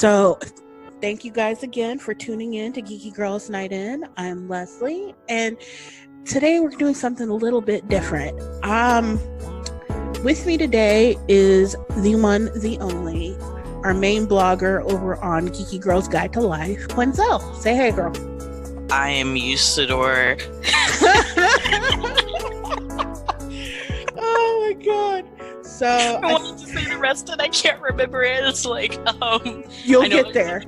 So thank you guys again for tuning in to Geeky Girls Night In. I'm Leslie, and today we're doing something a little bit different. With me today is the one, the only, our main blogger over on Geeky Girls Guide to Life, Quinzel. Say hey, girl. I am Usador. Oh my god. So I wanted to say the rest and I can't remember it. It's like, You'll get there.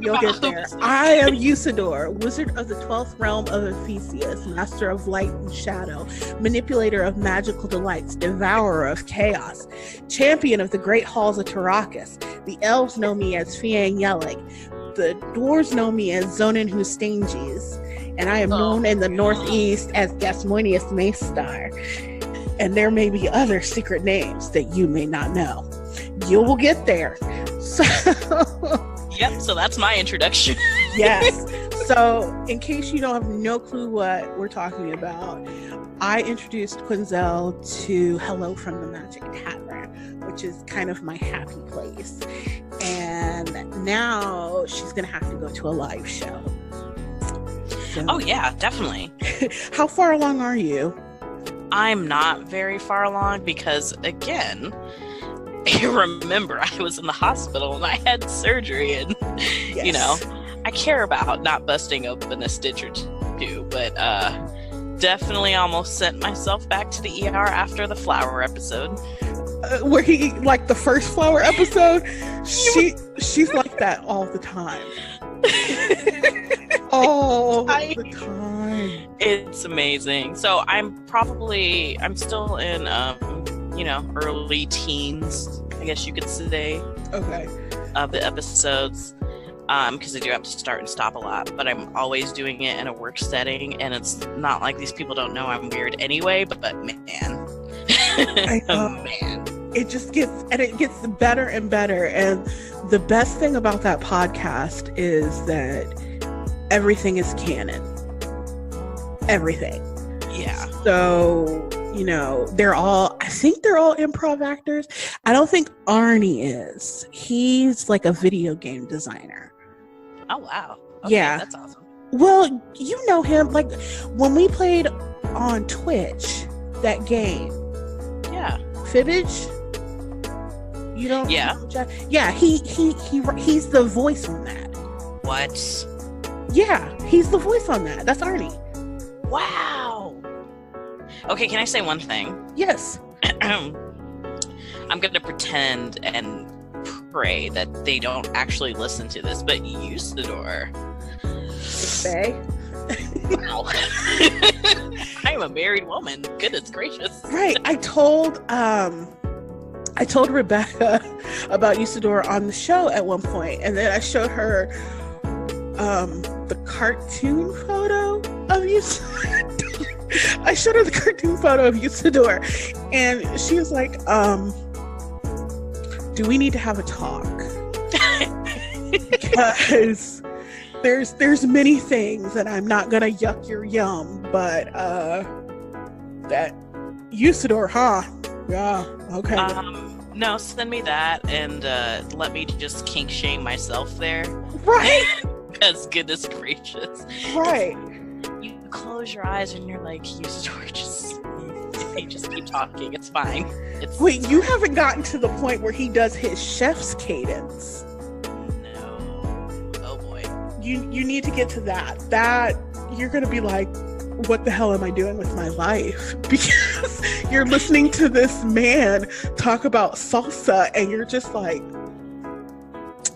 I am Usador, wizard of the 12th realm of Ephesius, master of light and shadow, manipulator of magical delights, devourer of chaos, champion of the great halls of Tarakas. The elves know me as Fiang Yellig. The dwarves know me as Zonin Hustanges. And I am known in the Northeast as Gasmoenius Maestar. And there may be other secret names that you may not know. You will get there. So, yep, so that's my introduction. Yes. So, in case you don't have no clue what we're talking about, I introduced Quinzel to Hello from the Magic Tavern, which is kind of my happy place. And now she's going to have to go to a live show. So, oh, yeah, definitely. How far along are you? I'm not very far along because, again, I remember I was in the hospital and I had surgery and, Yes. you know, I care about not busting open a stitch or two, but definitely almost sent myself back to the ER after the flower episode. Where he, like the first flower episode, she's like that all the time. All the time. It's amazing. So I'm still in, early teens, I guess you could say. Okay. Of the episodes, because I do have to start and stop a lot, but I'm always doing it in a work setting, and it's not like these people don't know I'm weird anyway, but man. I know. Man. It just gets better and better. And the best thing about that podcast is that everything is canon. Everything. Yeah. So, I think they're all improv actors. I don't think Arnie is. He's like a video game designer. Oh, wow. Okay, yeah. That's awesome. Well, you know him. Like when we played on Twitch, that game. Yeah. Fibbage? You don't? Yeah. Yeah, he's the voice on that. What? Yeah, he's the voice on that. That's Arnie. Wow. Okay, can I say one thing? Yes. I'm going to pretend and pray that they don't actually listen to this, but Usador. Say. Wow. I'm a married woman. Goodness gracious. Right. I told Rebecca about Usador on the show at one point, and then I showed her the cartoon photo of Usador. I showed her the cartoon photo of Usador, and she was like, do we need to have a talk? Because there's many things, and I'm not gonna yuck your yum, but that Usador, huh? Yeah, okay. No, send me that and let me just kink shame myself there. Right. Because goodness gracious. Right. You close your eyes and you're like, Usador, you just keep talking. It's fine. Wait, you haven't gotten to the point where he does his chef's cadence. No. Oh boy. You need to get to that. That you're gonna be like, what the hell am I doing with my life? Because you're listening to this man talk about salsa and you're just like,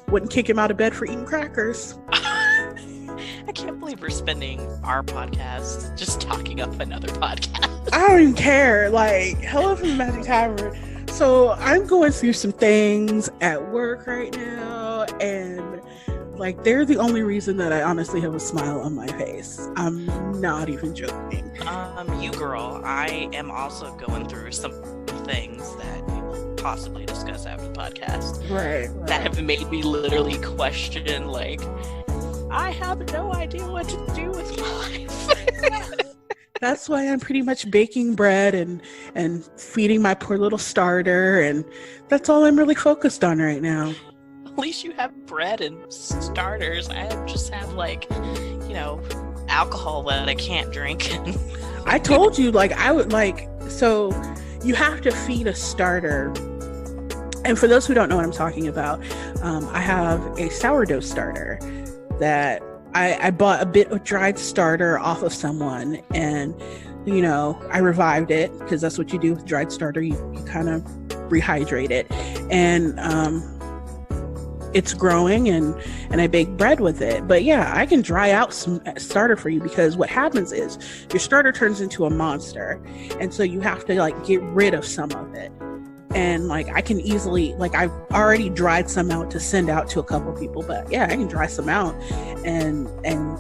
wouldn't kick him out of bed for eating crackers. I can't believe we're spending our podcast just talking up another podcast. I don't even care. Like, Hello from the Magic Tavern. So I'm going through some things at work right now, and like, they're the only reason that I honestly have a smile on my face. I'm not even joking. You girl, I am also going through some things that we will possibly discuss after the podcast. Right. That have made me literally question, like, I have no idea what to do with my life. That's why I'm pretty much baking bread and feeding my poor little starter, and that's all I'm really focused on right now. least you have bread and starters. I just have alcohol that I can't drink. I told you, I would so you have to feed a starter. And for those who don't know what I'm talking about, I have a sourdough starter that I bought a bit of dried starter off of someone, and I revived it, because that's what you do with dried starter. You kind of rehydrate it, and it's growing, and I bake bread with it. But yeah, I can dry out some starter for you, because what happens is your starter turns into a monster, and so you have to get rid of some of it. And I can easily, I've already dried some out to send out to a couple people, but yeah, I can dry some out and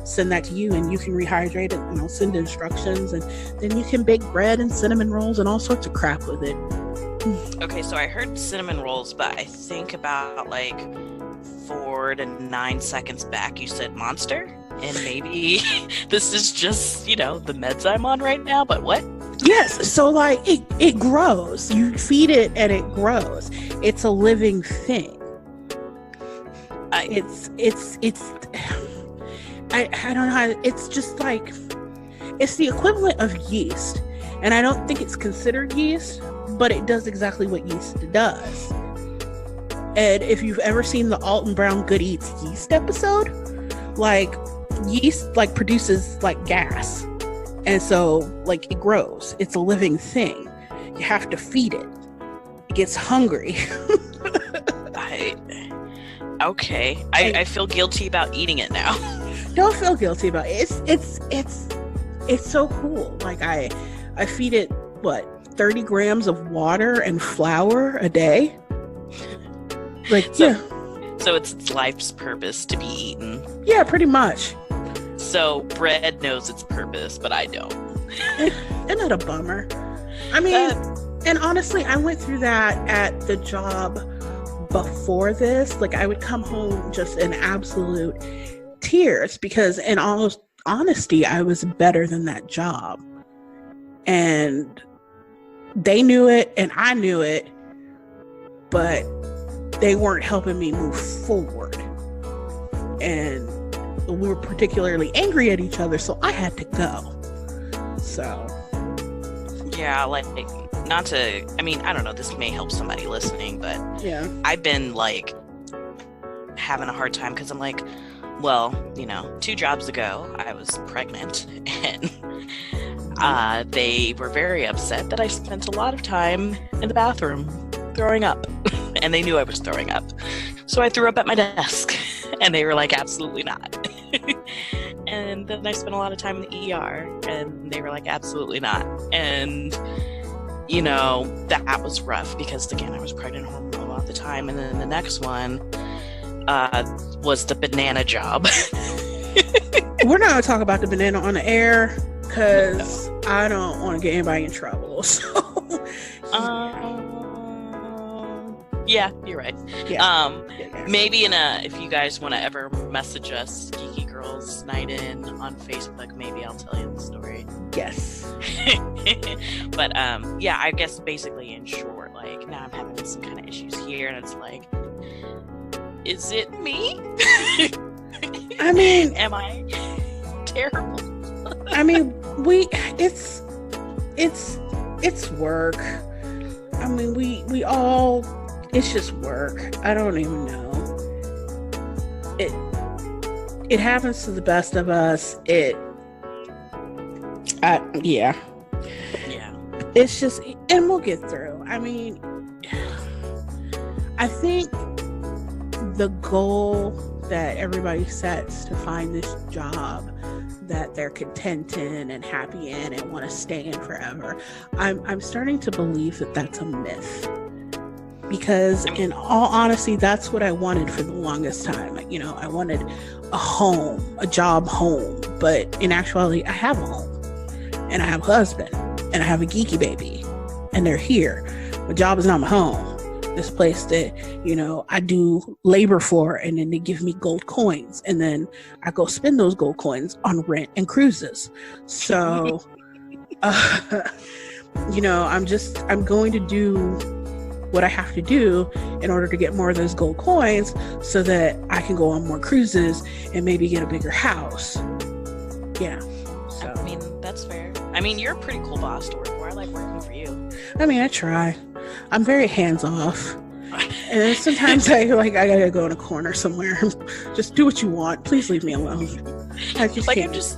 send that to you, and you can rehydrate it, and I'll send instructions, and then you can bake bread and cinnamon rolls and all sorts of crap with it. Okay, so I heard cinnamon rolls, but I think about 4 to 9 seconds back you said monster, and maybe this is just the meds I'm on right now, but what? Yes, so it grows. You feed it and it grows. It's a living thing. I don't know how, it's just it's the equivalent of yeast. And I don't think it's considered yeast, but it does exactly what yeast does. And if you've ever seen the Alton Brown Good Eats yeast episode, yeast produces gas. And so it grows. It's a living thing. You have to feed it. It gets hungry. I feel guilty about eating it now. Don't feel guilty about it. It's so cool. I feed it 30 grams of water and flour a day. So it's its life's purpose to be eaten. Yeah, pretty much. So bread knows its purpose, but I don't. Isn't that a bummer? I mean, and honestly, I went through that at the job before this. I would come home just in absolute tears, because in all honesty, I was better than that job. And they knew it, and I knew it, but they weren't helping me move forward. And we were particularly angry at each other, so I had to go. So yeah, not to, I don't know, this may help somebody listening, but yeah, I've been having a hard time, because I'm 2 jobs ago I was pregnant, and they were very upset that I spent a lot of time in the bathroom throwing up. And they knew I was throwing up, so I threw up at my desk, and they were absolutely not. And then I spent a lot of time in the ER, and they were absolutely not. And that was rough, because again, I was pregnant a lot of the time. And then the next one was the banana job. We're not gonna talk about the banana on the air, because I don't want to get anybody in trouble. So yeah, you're right. Yeah. Maybe if you guys want to ever message us, Geeky Girls Night In on Facebook, maybe I'll tell you the story. Yes. But yeah, I guess basically in short, now I'm having some kind of issues here, and it's is it me? I mean, am I terrible? I mean, it's work. I mean, we all, it's just work. I don't even know. It happens to the best of us. Yeah. It's just, and we'll get through. I mean, I think the goal that everybody sets to find this job that they're content in and happy in and want to stay in forever, I'm starting to believe that that's a myth. Because in all honesty, that's what I wanted for the longest time. I wanted a home, a job home. But in actuality, I have a home. And I have a husband. And I have a geeky baby. And they're here. My job is not my home. This place that, I do labor for, and then they give me gold coins. And then I go spend those gold coins on rent and cruises. So, I'm going to do what I have to do in order to get more of those gold coins so that I can go on more cruises and maybe get a bigger house. Yeah. So. I mean, that's fair. I mean, you're a pretty cool boss to work for. I like working for you. I mean, I try. I'm very hands off. And then sometimes I gotta go in a corner somewhere. Just do what you want. Please leave me alone. I just can't.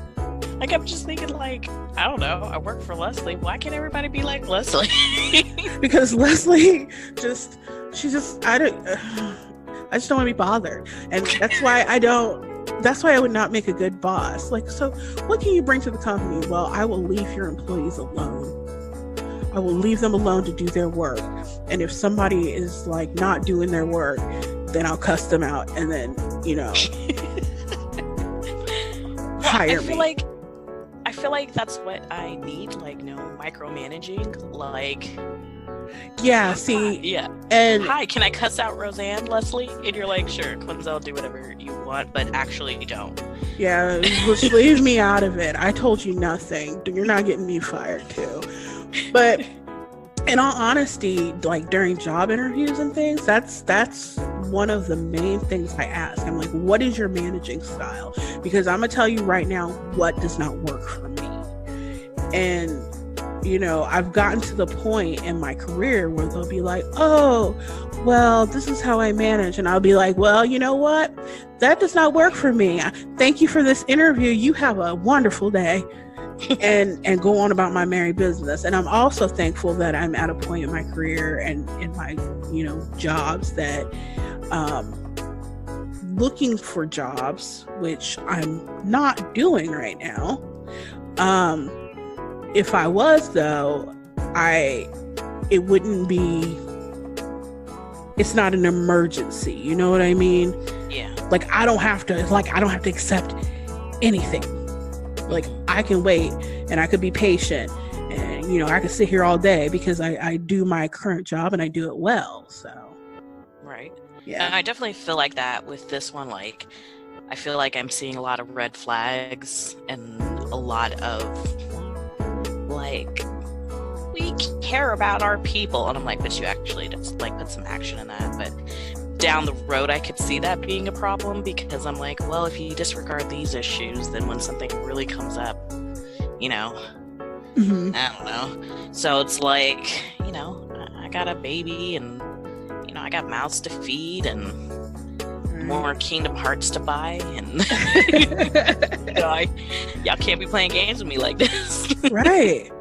I'm just thinking, like, I don't know, I work for Leslie. Why can't everybody be like Leslie? Because Leslie I just don't want to be bothered. And that's why I would not make a good boss. Like, so what can you bring to the company? Well, I will leave your employees alone. I will leave them alone to do their work. And if somebody is like not doing their work, then I'll cuss them out and then, hire me. I feel like that's what I need, like, no micromanaging, like... Yeah, see... Yeah. And hi, can I cuss out Roseanne, Leslie? And you're like, sure, Quinzel, do whatever you want, but actually you don't. Yeah, just leave me out of it. I told you nothing. You're not getting me fired, too. But in all honesty, like, during job interviews and things, that's one of the main things I ask. I'm like, what is your managing style? Because I'm gonna tell you right now what does not work for me. And I've gotten to the point in my career where they'll be like, oh, well, this is how I manage. And I'll be like, well, you know what? That does not work for me. Thank you for this interview. You have a wonderful day. and go on about my merry business. And I'm also thankful that I'm at a point in my career and in my, jobs that looking for jobs, which I'm not doing right now. If I was, though, it wouldn't be, it's not an emergency. You know what I mean? Yeah. Like, I don't have to accept anything. Like, I can wait and I could be patient and, I could sit here all day because I do my current job and I do it well. So. Right. Yeah. And I definitely feel like that with this one. Like, I feel like I'm seeing a lot of red flags and a lot of, like, we care about our people. And I'm like, but you actually just, like, put some action in that. But down the road, I could see that being a problem because I'm like, well, if you disregard these issues, then when something really comes up, mm-hmm. I don't know. So it's like, I got a baby and, I got mouths to feed and more Kingdom Hearts to buy. And, y'all can't be playing games with me like this. Right.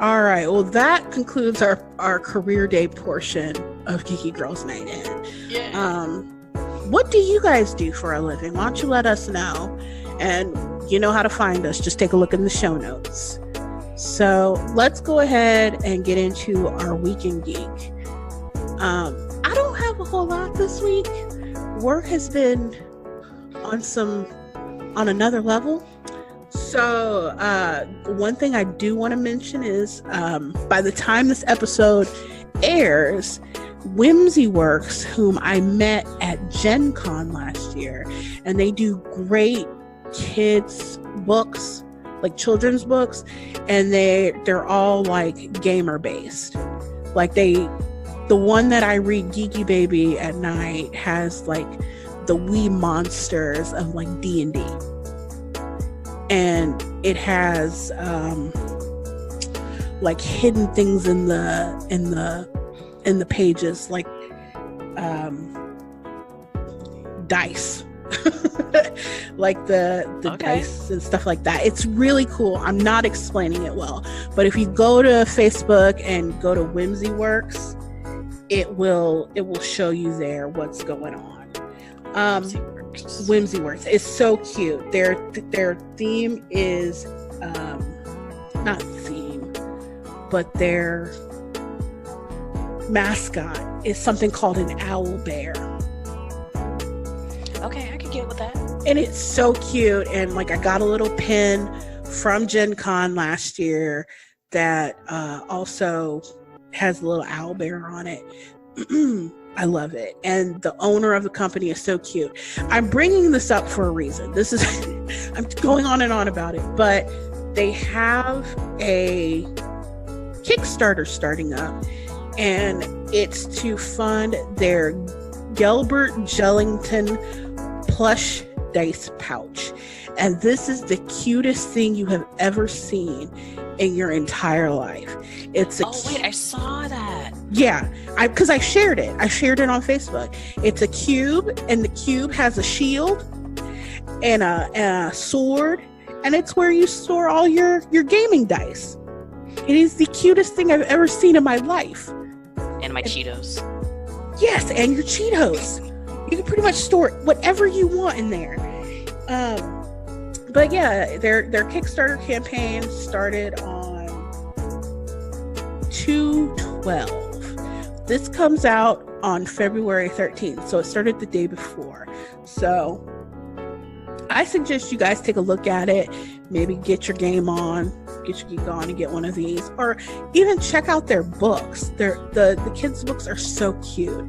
All right. Well, that concludes our career day portion of Geeky Girls Night In. Yeah. What do you guys do for a living? Why don't you let us know? And you know how to find us. Just take a look in the show notes. So let's go ahead and get into our Week in Geek. I don't have a whole lot this week. Work has been on another level. So one thing I do want to mention is by the time this episode airs, Whimsyworks, whom I met at Gen Con last year, and they do great kids books, like children's books, and they're all like gamer based. Like the one that I read, Geeky Baby at Night, has like the wee monsters of like D&D. And it has like hidden things in the pages, like dice. Like the Okay. dice and stuff like that. It's really cool. I'm not explaining it well, but if you go to Facebook and go to Whimsyworks, it will show you there what's going on. Whimsyworks is so cute. Their theme is not theme, but their mascot is something called an owl bear. Okay, I can get with that. And it's so cute. And like, I got a little pin from Gen Con last year that also has a little owl bear on it. I love it. And the owner of the company is so cute. I'm bringing this up for a reason. This is, I'm going on and on about it, but they have a Kickstarter starting up. and it's to fund their Gilbert Jellington plush dice pouch. And this is the cutest thing you have ever seen in your entire life. It's wait, I saw that. Yeah, because I shared it. I shared it on Facebook. It's a cube, and the cube has a shield and a sword, and it's where you store all your gaming dice. It is the cutest thing I've ever seen in my life. And my Cheetos. Yes, and your Cheetos. You can pretty much store whatever you want in there. But yeah, their Kickstarter campaign started on 2/12. This comes out on February 13th, so it started the day before. So I suggest you guys take a look at it, maybe get your game on, get your geek on and get one of these, or even check out their books. The kids' books are so cute.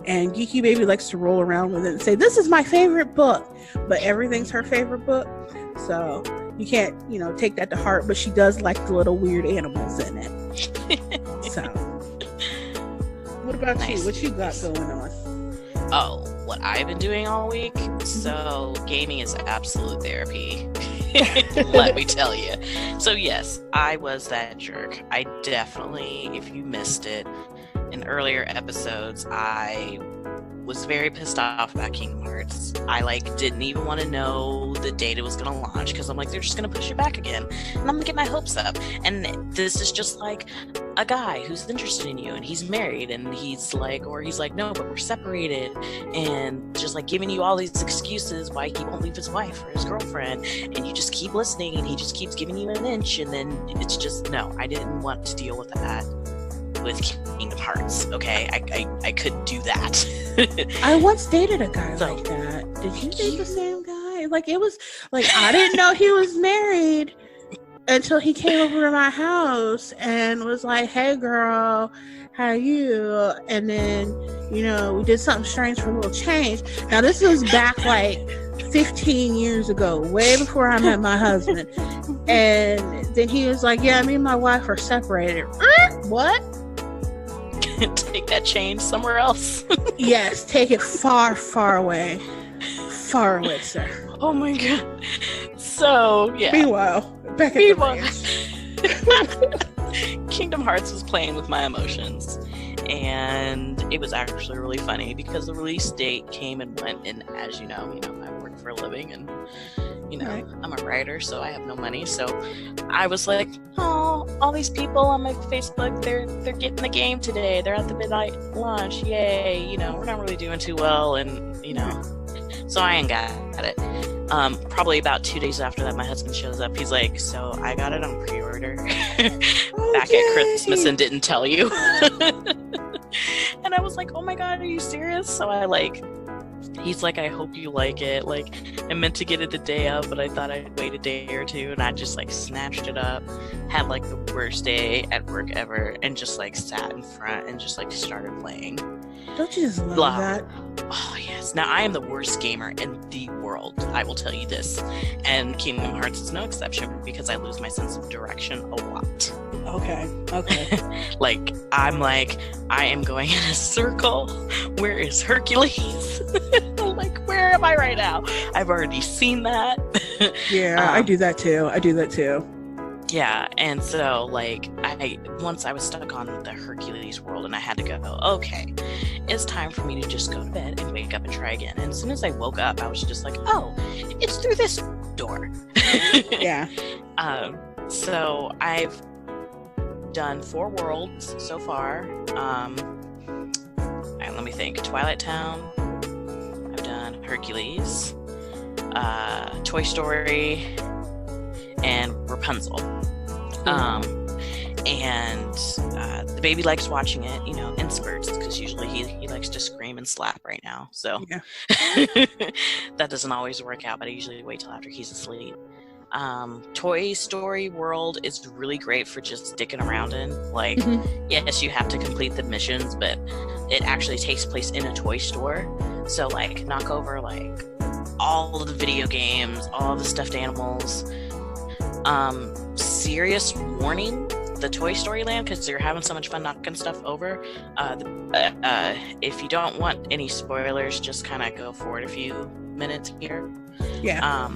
And Geeky Baby likes to roll around with it and say, "This is my favorite book," but everything's her favorite book. So you can't, take that to heart, but she does like the little weird animals in it. So what about you? What you got going on? Oh, what I've been doing all week? So gaming is absolute therapy. Let me tell you. So yes, I was that jerk. I definitely, if you missed it, in earlier episodes, I was very pissed off about Kingdom Hearts. I didn't even want to know the date it was going to launch because I'm like, they're just going to push it back again, and I'm going to get my hopes up. And this is just like a guy who's interested in you, and he's married, and he's like, no, but we're separated, and just giving you all these excuses why he won't leave his wife or his girlfriend, and you just keep listening, and he just keeps giving you an inch, and then it's just, no, I didn't want to deal with that with Kingdom Hearts. Okay, I couldn't do that. I once dated a guy like that. Did you date the same guy? It was I didn't know he was married until he came over to my house and was like, "Hey girl, how are you?" And then we did something strange for a little change. Now this was back 15 years ago, way before I met my husband. And then he was like, "Yeah, me and my wife are separated." What? Take that change somewhere else. Yes, take it far, far away. Far away, sir. Oh my god. So, yeah. Meanwhile, back at the ranch. Kingdom Hearts was playing with my emotions. And it was actually really funny because the release date came and went. And as you know, I work for a living, and right. I'm a writer, so I have no money. So I was like, "Oh, all these people on my Facebook, they're getting the game today. They're at the midnight launch. Yay! We're not really doing too well." And so I ain't got it. Probably about 2 days after that, my husband shows up. He's like, "So I got it on pre-order back at Christmas and didn't tell you." And I was like, "Oh my god, are you serious?" So he's like, "I hope you like it. I meant to get it the day of, but I thought I'd wait a day or two." And I just snatched it up, had the worst day at work ever, and just sat in front and just started playing. Don't you just love that? Oh yes. Now I am the worst gamer in the world. I will tell you this, and Kingdom Hearts is no exception because I lose my sense of direction a lot. Okay. I am going in a circle. Where is Hercules? Where am I right now? I've already seen that. Yeah, I do that too. Yeah, and so once I was stuck on the Hercules world, and I had to go, okay, it's time for me to just go to bed and wake up and try again. And as soon as I woke up, I was just like, oh, it's through this door. Yeah. So I've done 4 worlds so far. Let me think. Twilight Town. I've done Hercules, Toy Story, and Rapunzel. And the baby likes watching it, in spurts, because usually he likes to scream and slap right now. So yeah. That doesn't always work out, but I usually wait till after he's asleep. Toy Story World is really great for just dicking around in. Yes, you have to complete the missions, but it actually takes place in a toy store. So knock over all of the video games, all the stuffed animals. Serious warning, the Toy Story land, because you're having so much fun knocking stuff over. If you don't want any spoilers, just kind of go forward a few minutes here. Yeah.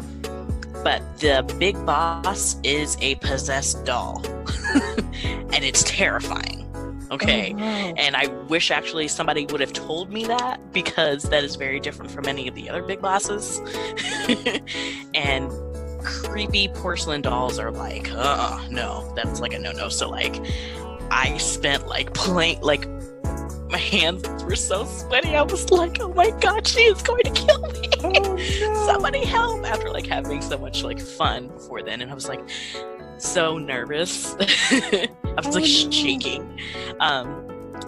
But the big boss is a possessed doll, and it's terrifying. Okay. Oh, wow. And I wish actually somebody would have told me that, because that is very different from any of the other big bosses. And creepy porcelain dolls are like, no, that's like a no. So like, I spent like my hands were so sweaty. I was like, oh my god, she is going to kill me. Oh, no. Somebody help. After like having so much like fun before then, and I was like so nervous. I was like shaking.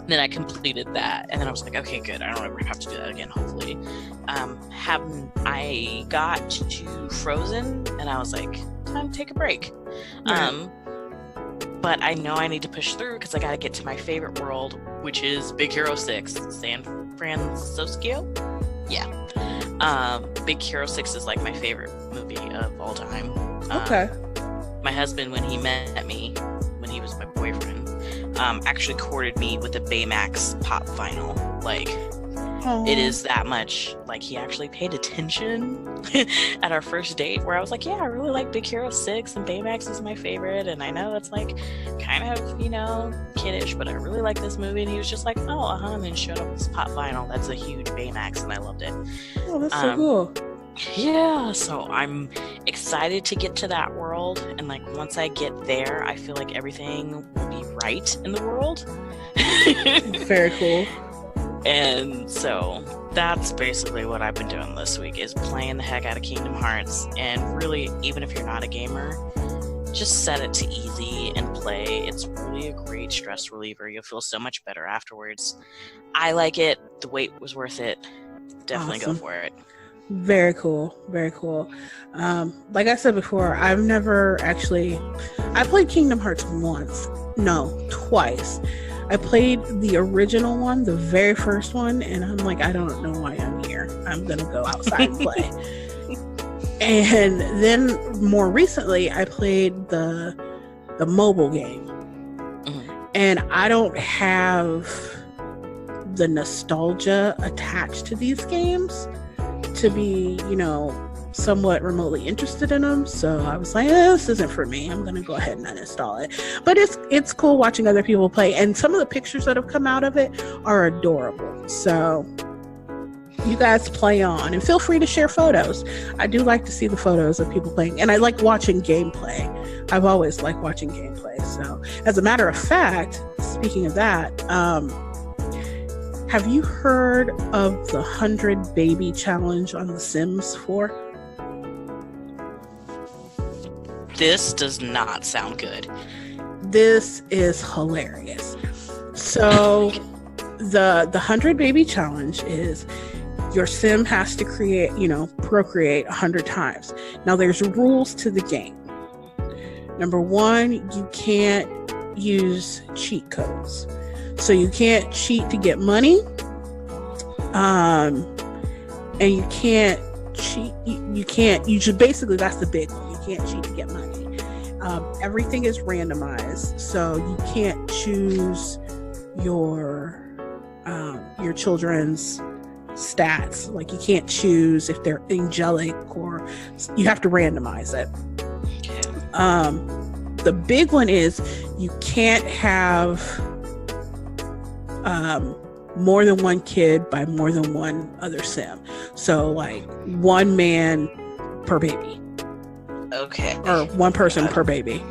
Then I completed that, and then I was like, okay, good, I don't ever have to do that again, hopefully. I got to Frozen, and I was like, time to take a break. Right. But I know I need to push through, because I got to get to my favorite world, which is Big Hero 6, San Francisco. Yeah. Big Hero 6 is like my favorite movie of all time. Okay. My husband, when he met me, when he was my boyfriend, actually courted me with a Baymax pop vinyl. Like, it is that much. Like, he actually paid attention at our first date, where I was like, yeah, I really like Big Hero 6, and Baymax is my favorite, and I know it's like kind of, you know, kiddish, but I really like this movie. And he was just like, oh, and then showed up with this pop vinyl. That's a huge Baymax, and I loved it. Oh, that's so cool. Yeah, so I'm excited to get to that world, and like once I get there, I feel like everything will be right in the world. Very cool. And so that's basically what I've been doing this week, is playing the heck out of Kingdom Hearts. And really, even if you're not a gamer, just set it to easy and play. It's really a great stress reliever. You'll feel so much better afterwards. I like it. The wait was worth it. Definitely Awesome. Go for it. Very cool. Very cool. Like I said before, I played Kingdom Hearts twice. I played the original one, the very first one, and I'm like, I don't know why I'm here. I'm gonna go outside and play. And then more recently, I played the mobile game. Mm-hmm. And I don't have the nostalgia attached to these games to be, you know, somewhat remotely interested in them. So I was like, this isn't for me. I'm gonna go ahead and uninstall it. But it's cool watching other people play, and some of the pictures that have come out of it are adorable. So you guys play on, and feel free to share photos. I do like to see the photos of people playing, and I like watching gameplay. I've always liked watching gameplay. So as a matter of fact, speaking of that, have you heard of the 100 Baby Challenge on The Sims 4? This does not sound good. This is hilarious. So the 100 Baby Challenge is your sim has to procreate 100 times. Now there's rules to the game. Number one, you can't use cheat codes. So you can't cheat to get money, and you can't cheat. You should basically, that's the big one. You can't cheat to get money. Everything is randomized, so you can't choose your children's stats. Like, you can't choose if they're angelic, or you have to randomize it. The big one is you can't have more than one kid by more than one other sim. So like one man per baby. Okay. Or one person per baby.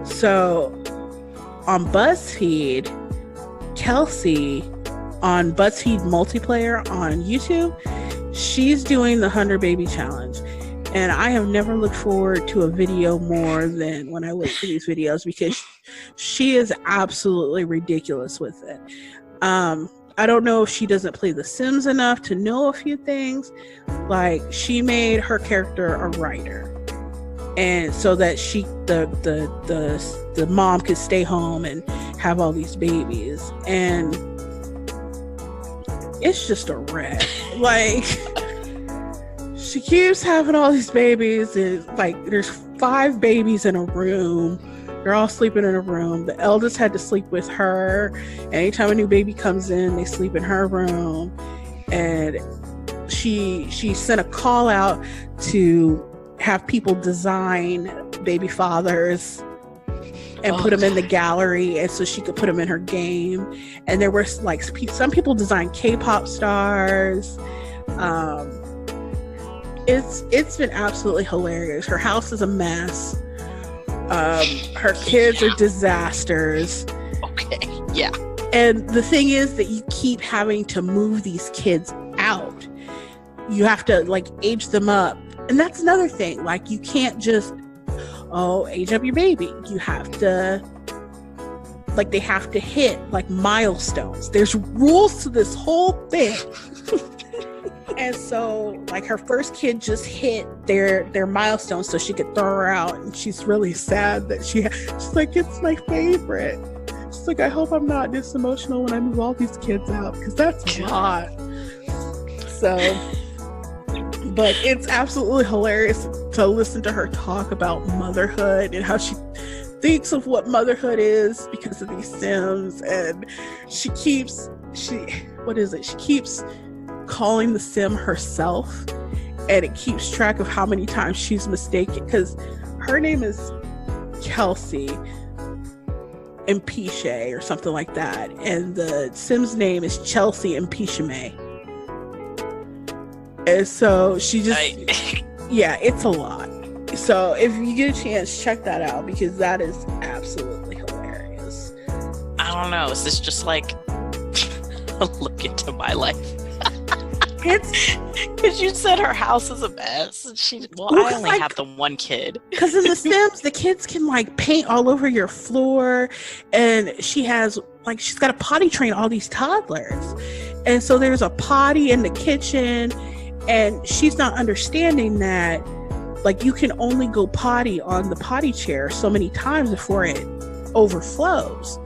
So on BuzzFeed, Kelsey on BuzzFeed Multiplayer on YouTube, she's doing the 100 Baby Challenge. And I have never looked forward to a video more than when I look for these videos, because she is absolutely ridiculous with it. I don't know if she doesn't play The Sims enough to know a few things. Like, she made her character a writer, and so that the mom could stay home and have all these babies, and it's just a wreck. Like, she keeps having all these babies, and like there's 5 babies in a room They're all sleeping in a room. The eldest had to sleep with her. Anytime a new baby comes in, they sleep in her room. And she sent a call out to have people design baby fathers and put them in the gallery, and so she could put them in her game. And there were like some people designed K-pop stars. It's been absolutely hilarious. Her house is a mess. Her kids are disasters. Okay, yeah. And the thing is that you keep having to move these kids out. You have to like age them up. And that's another thing. Like, you can't just, age up your baby. You have to, like, they have to hit like milestones. There's rules to this whole thing. And so, like, her first kid just hit their milestones so she could throw her out. And she's really sad that she's like, it's my favorite. She's like, I hope I'm not this emotional when I move all these kids out, because that's a lot. So, but it's absolutely hilarious to listen to her talk about motherhood and how she thinks of what motherhood is because of these Sims. And she keeps calling the Sim herself, and it keeps track of how many times she's mistaken, because her name is Kelsey Impiche or something like that, and the Sim's name is Chelsea Impicheme. And so she just yeah, it's a lot. So if you get a chance, check that out, because that is absolutely hilarious. I don't know, is this just like a look into my life? It's because you said her house is a mess. I only have the one kid. Because in The Sims, the kids can like paint all over your floor, and she's got to potty train all these toddlers, and so there's a potty in the kitchen, and she's not understanding that like you can only go potty on the potty chair so many times before it overflows.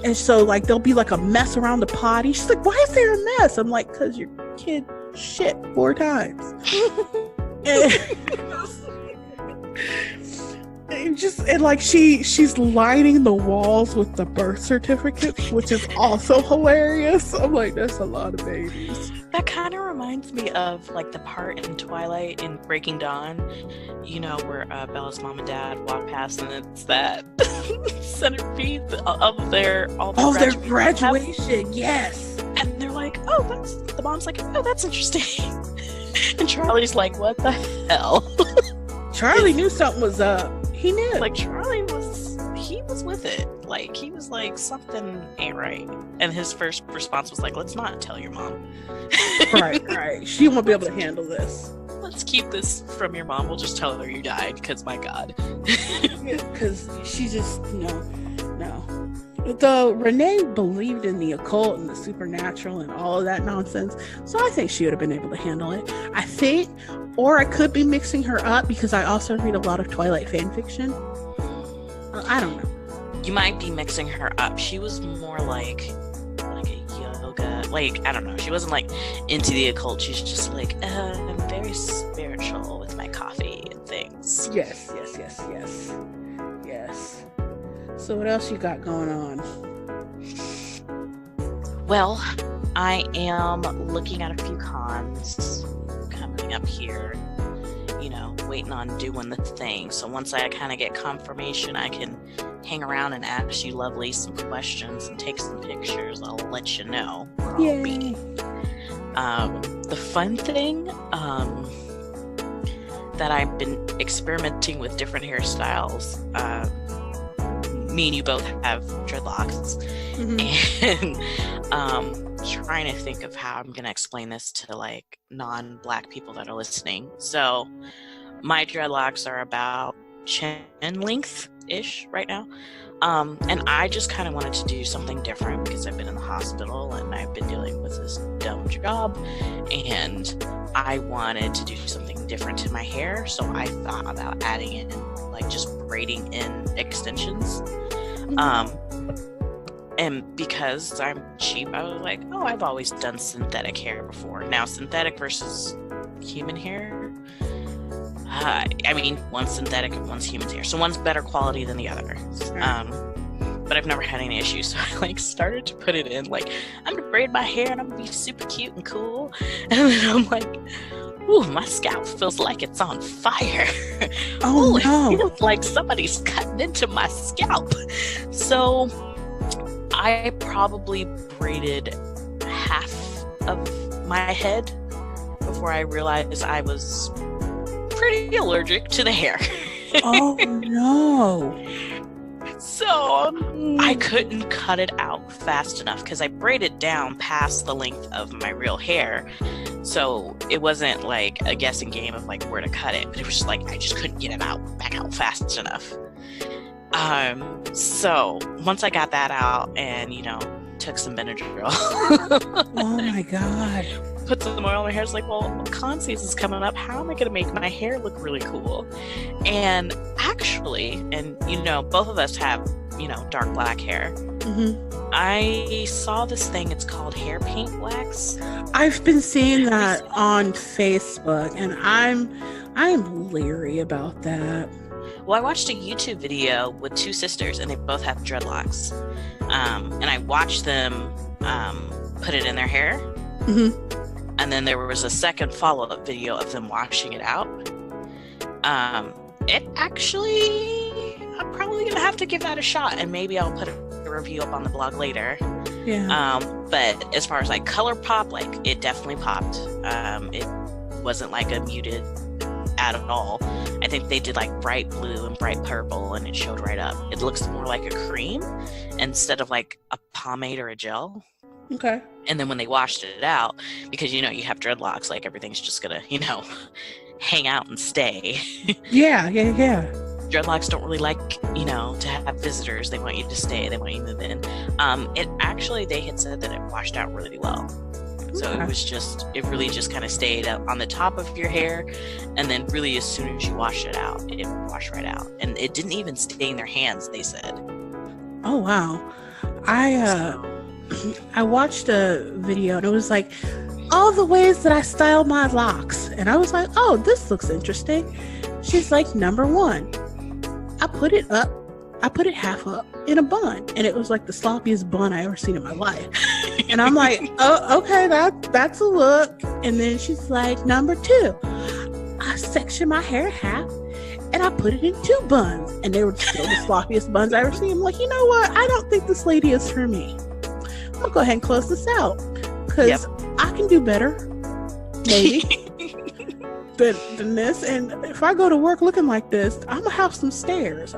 And so, like, there'll be, like, a mess around the potty. She's like, why is there a mess? I'm like, because your kid shit 4 times. and like, she's lining the walls with the birth certificates, which is also hilarious. I'm like, that's a lot of babies. That kind of reminds me of, like, the part in Twilight in Breaking Dawn, you know, where Bella's mom and dad walk past, and it's that centerpiece of their graduation. Yes. And they're like, the mom's like, that's interesting. And Charlie's like, what the hell? Charlie knew something was up. He knew. Like, Charlie was with it. Like, he was like, something ain't right. And his first response was like, let's not tell your mom. Right. She won't be able to handle this. Let's keep this from your mom. We'll just tell her you died, because my God. Because she just, no. Though Renee believed in the occult and the supernatural and all of that nonsense, so I think she would have been able to handle it. I think, or I could be mixing her up, because I also read a lot of Twilight fan fiction. I don't know. You might be mixing her up. She was more like a yoga, like, I don't know. She wasn't like into the occult. She's just like, I'm very spiritual with my coffee and things. Yes. So what else you got going on? Well, I am looking at a few cons coming up here, you know, waiting on doing the thing. So once I kind of get confirmation, I can hang around and ask you lovely some questions and take some pictures. I'll let you know where I'll be. The fun thing that I've been experimenting with different hairstyles. Me and you both have dreadlocks, and trying to think of how I'm gonna explain this to like non-Black people that are listening. So my dreadlocks are about chin length ish right now, and I just kind of wanted to do something different because I've been in the hospital and I've been dealing with this dumb job, and I wanted to do something different to my hair. So I thought about adding in like just braiding in extensions. And because I'm cheap, I was like, I've always done synthetic hair before. Now, synthetic versus human hair, I mean, one's synthetic and one's human hair, so one's better quality than the other. But I've never had any issues, so I like started to put it in. Like, I'm gonna braid my hair and I'm gonna be super cute and cool, and then I'm like, ooh, my scalp feels like it's on fire. Oh, no. It feels like somebody's cutting into my scalp. So I probably braided half of my head before I realized I was pretty allergic to the hair. Oh, no. So I couldn't cut it out fast enough because I braided down past the length of my real hair. So it wasn't like a guessing game of like where to cut it, but it was just like I just couldn't get it back out fast enough. So once I got that out and, you know, took some Benadryl. Oh my God. Put some oil in my hair. It's like, well, con season's coming up. How am I going to make my hair look really cool? And actually, and you know, both of us have, you know, dark black hair. Mm-hmm. I saw this thing. It's called hair paint wax. I've been seeing that on Facebook, and I'm leery about that. Well, I watched a YouTube video with two sisters, and they both have dreadlocks. And I watched them put it in their hair. Mm-hmm. And then there was a second follow-up video of them washing it out. It actually, I'm probably gonna have to give that a shot, and maybe I'll put a review up on the blog later. Yeah. But as far as like color pop, like it definitely popped. It wasn't like a muted at all. I think they did like bright blue and bright purple, and it showed right up. It looks more like a cream instead of like a pomade or a gel. Okay. And then when they washed it out, because, you know, you have dreadlocks, like everything's just gonna, you know, hang out and stay. Yeah. Dreadlocks don't really like, you know, to have visitors. They want you to stay. They want you to move in. It actually, they had said that it washed out really well. So it really just kind of stayed up on the top of your hair. And then really as soon as you washed it out, it washed right out. And it didn't even stain their hands, they said. Oh, wow. I watched a video, and it was like all the ways that I style my locks. And I was like, oh, this looks interesting. She's like, number one, I put it half up in a bun. And it was like the sloppiest bun I ever seen in my life. And I'm like, oh, okay, that's a look. And then she's like, number two, I section my hair in half and I put it in two buns. And they were still the sloppiest buns I ever seen. I'm like, you know what? I don't think this lady is for me. I'm gonna go ahead and close this out because I can do better, maybe, than this. And if I go to work looking like this, I'm gonna have some stares.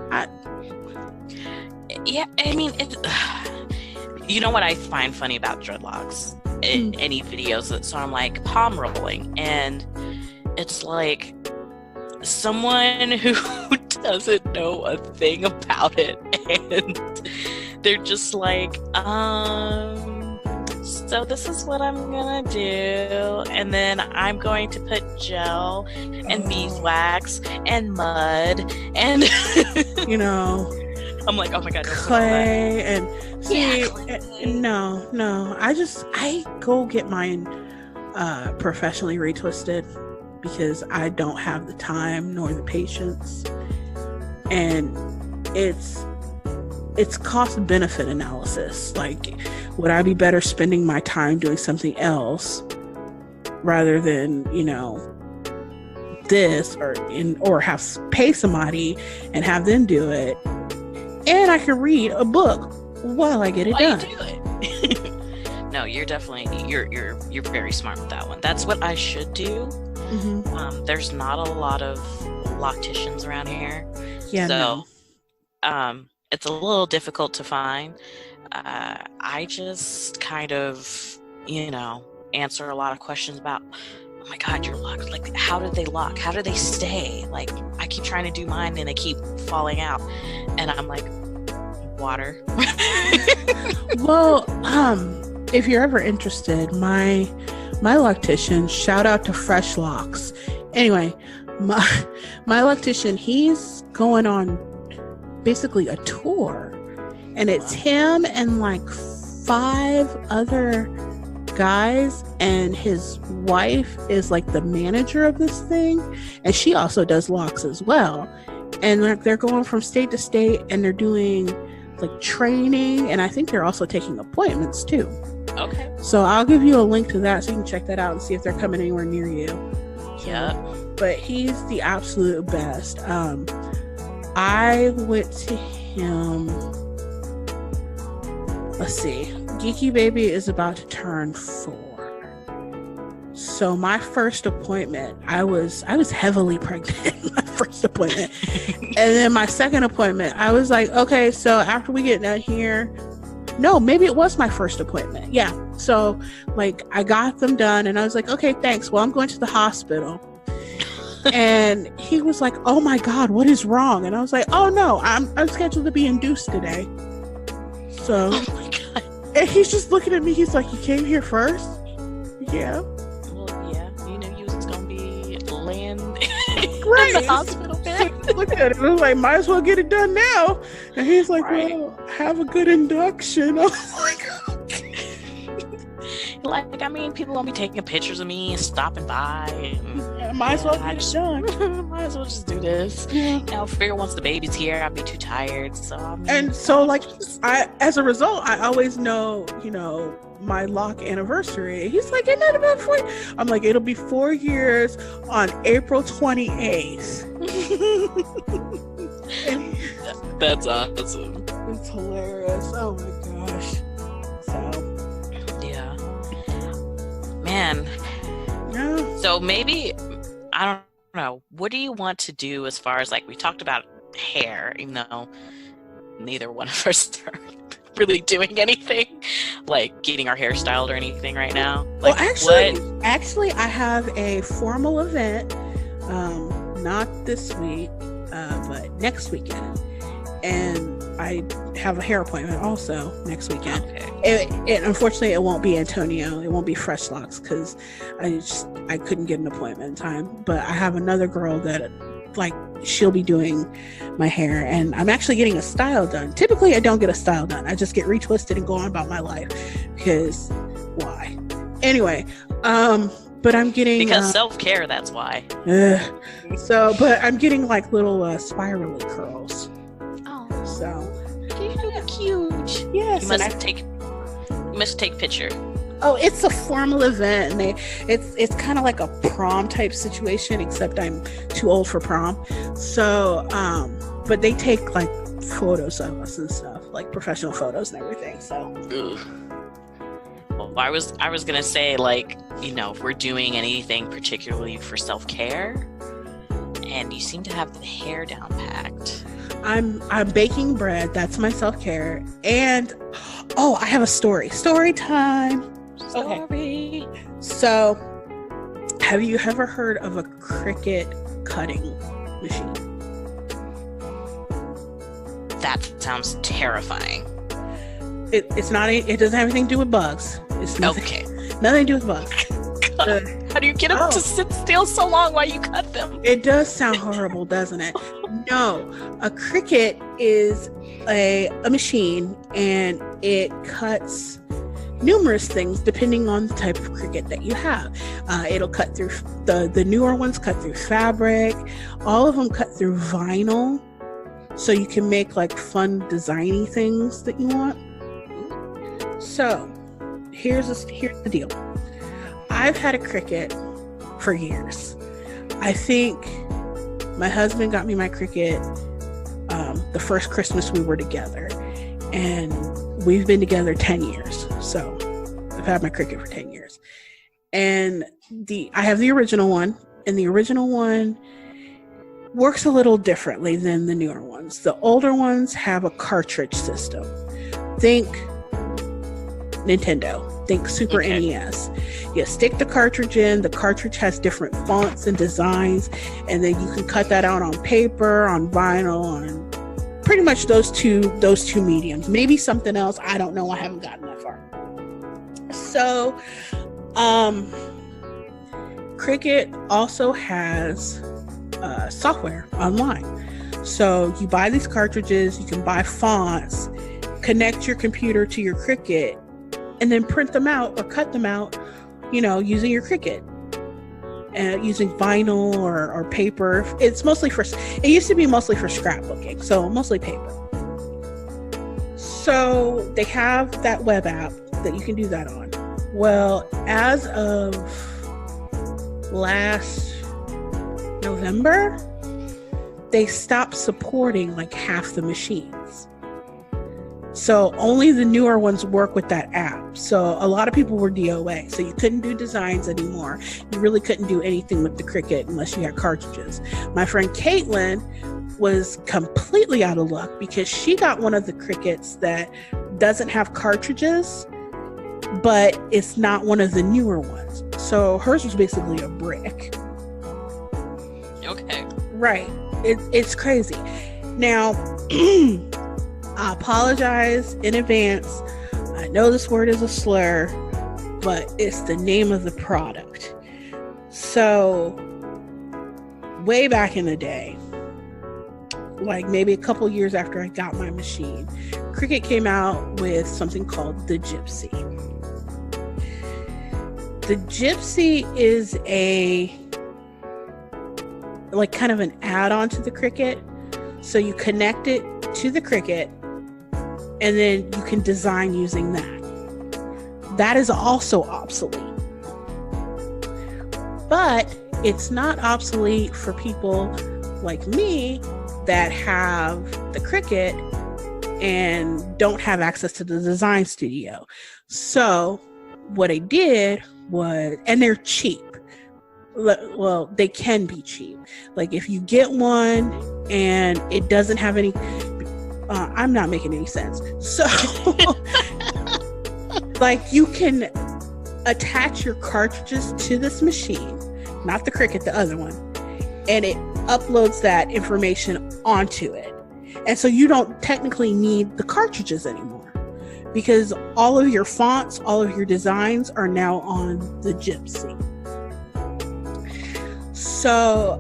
Yeah, I mean, you know what I find funny about dreadlocks? Any videos that, so I'm like palm rolling, and it's like someone who doesn't know a thing about it, and they're just like, so this is what I'm gonna do, and then I'm going to put gel and beeswax and mud and you know, I'm like, oh my god, clay and see, no. I go get mine professionally retwisted because I don't have the time nor the patience, and it's cost benefit analysis. Like, would I be better spending my time doing something else rather than, you know, this or pay somebody and have them do it, and I can read a book while I get it done. You do it. No, you're definitely you're very smart with that one. That's what I should do. Mm-hmm. There's not a lot of locticians around here, so it's a little difficult to find. I just kind of, you know, answer a lot of questions about, oh my god, you're locked. Like, how did they lock? How do they stay? Like, I keep trying to do mine and they keep falling out. And I'm like, water. Well, if you're ever interested, my loctician, shout out to Fresh Locks. Anyway, my loctician, he's going on basically a tour, and it's him and like 5 other disguise, and his wife is like the manager of this thing, and she also does locks as well. And they're going from state to state, and they're doing like training, and I think they're also taking appointments too. Okay. So I'll give you a link to that so you can check that out and see if they're coming anywhere near you. Yeah. But he's the absolute best. I went to him. Let's see. Geeky Baby is about to turn 4. So my first appointment, I was heavily pregnant. My first appointment. And then my second appointment, I was like, okay, so after we get down here, no, maybe it was my first appointment. Yeah. So like I got them done and I was like, okay, thanks. Well, I'm going to the hospital. And he was like, oh my God, what is wrong? And I was like, oh no, I'm scheduled to be induced today. So, oh my God. And he's just looking at me. He's like, you came here first? Yeah. Well, yeah. You know, you was going to be laying right. in the hospital bed. Look at it. I was like, might as well get it done now. And he's like, right. well, have a good induction. I was like, okay. Like, I mean, people gonna be taking pictures of me and stopping by. And, yeah, might as well get it done. Might as well just do this. Yeah. You know, figure once the baby's here, I'll be too tired. So I mean, and so like as a result, I always know, you know, my lock anniversary. He's like, isn't that about 4 years? I'm like, it'll be 4 years on April 28th. That's awesome. It's hilarious. Oh my gosh. So yeah. Man. Yeah. So maybe, I don't know, what do you want to do as far as, like, we talked about hair, even though neither one of us are really doing anything, like getting our hair styled or anything right now? Like, well, actually, I have a formal event, not this week, but next weekend. And I have a hair appointment also next weekend. Okay. It unfortunately, it won't be Antonio. It won't be Fresh Locks because I couldn't get an appointment in time. But I have another girl that, like, she'll be doing my hair, and I'm actually getting a style done. Typically, I don't get a style done. I just get retwisted and go on about my life because why? Anyway, but I'm getting because self-care. That's why. But I'm getting like little spirally curls. So cute. Yes, you must take picture. Oh, it's a formal event, and it's kind of like a prom type situation, except I'm too old for prom. So, but they take like photos of us and stuff, like professional photos and everything. So, ugh. Well, I was gonna say, like, you know, if we're doing anything particularly for self-care, and you seem to have the hair down packed. I'm baking bread. That's my self-care. And I have a story. Story time. Sorry. Okay. So, have you ever heard of a Cricut cutting machine? That sounds terrifying. It's not. It doesn't have anything to do with bugs. It's nothing, okay. Nothing to do with bugs. How do you get them to sit still so long while you cut them? It does sound horrible, doesn't it? No, a Cricut is a machine, and it cuts numerous things depending on the type of Cricut that you have. It'll cut through the newer ones cut through fabric. All of them cut through vinyl, so you can make like fun designy things that you want. So here's the deal. I've had a Cricut for years. I think my husband got me my Cricut the first Christmas we were together, and we've been together 10 years. So I've had my Cricut for 10 years. And I have the original one, and the original one works a little differently than the newer ones. The older ones have a cartridge system. Think Nintendo. Think Super NES. You stick the cartridge in. The cartridge has different fonts and designs, and then you can cut that out on paper, on vinyl, on pretty much those two mediums. Maybe something else. I don't know. I haven't gotten that far. So, Cricut also has software online. So you buy these cartridges. You can buy fonts. Connect your computer to your Cricut. and then print them out or cut them out, using your Cricut. Using vinyl or paper. It used to be mostly for scrapbooking, so mostly paper. So they have that web app that you can do that on. Well, as of last November, they stopped supporting like half the machines. So only the newer ones work with that app. So a lot of people were DOA. So you couldn't do designs anymore. You really couldn't do anything with the Cricut unless you had cartridges. My friend Caitlin was completely out of luck because she got one of the Cricuts that doesn't have cartridges, but it's not one of the newer ones. So hers was basically a brick. Okay. Right. It's crazy. Now, I apologize in advance. I know this word is a slur, but it's the name of the product. So, way back in the day, like maybe a couple years after I got my machine, Cricut came out with something called the Gypsy. The Gypsy is kind of an add-on to the Cricut. So you connect it to the Cricut, and then you can design using that. That is also obsolete. But it's not obsolete for people like me that have the Cricut and don't have access to the design studio. So what I did was, and they're cheap. Well, they can be cheap. Like if you get one and it doesn't have any, I'm not making any sense. So like you can attach your cartridges to this machine, not the Cricut, the other one, and it uploads that information onto it. And so you don't technically need the cartridges anymore because all of your fonts, all of your designs are now on the Gypsy. So,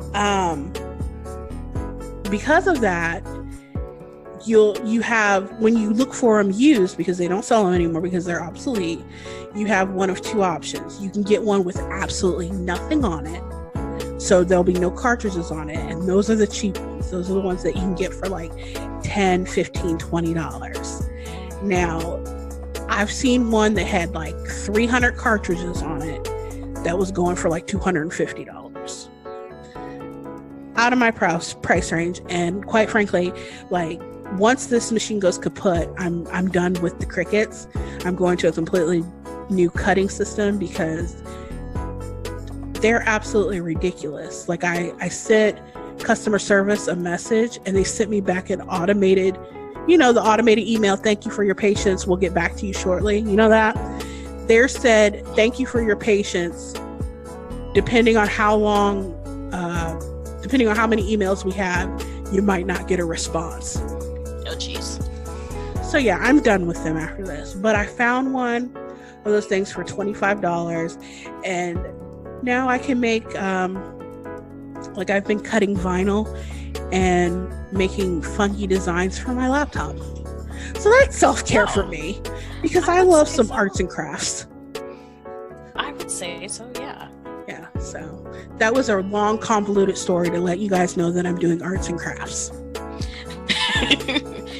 because of that, you have, when you look for them used, because they don't sell them anymore because they're obsolete, you have one of two options. You can get one with absolutely nothing on it. So there'll be no cartridges on it. And those are the cheap ones. Those are the ones that you can get for like $10, $15, $20. Now, I've seen one that had like 300 cartridges on it that was going for like $250. Out of my price range. And quite frankly, like once this machine goes kaput, I'm done with the Cricuts. I'm going to a completely new cutting system because they're absolutely ridiculous. Like I sent customer service a message and they sent me back an automated, the automated email. Thank you for your patience. We'll get back to you shortly. You know that? They said, thank you for your patience. Depending on how long, depending on how many emails we have, you might not get a response. Oh, jeez. So yeah, I'm done with them after this. But I found one of those things for $25, and now I can make, like I've been cutting vinyl and making funky designs for my laptop. So that's self-care for me because I love some arts and crafts. I would say so, yeah. Yeah, so that was a long, convoluted story to let you guys know that I'm doing arts and crafts.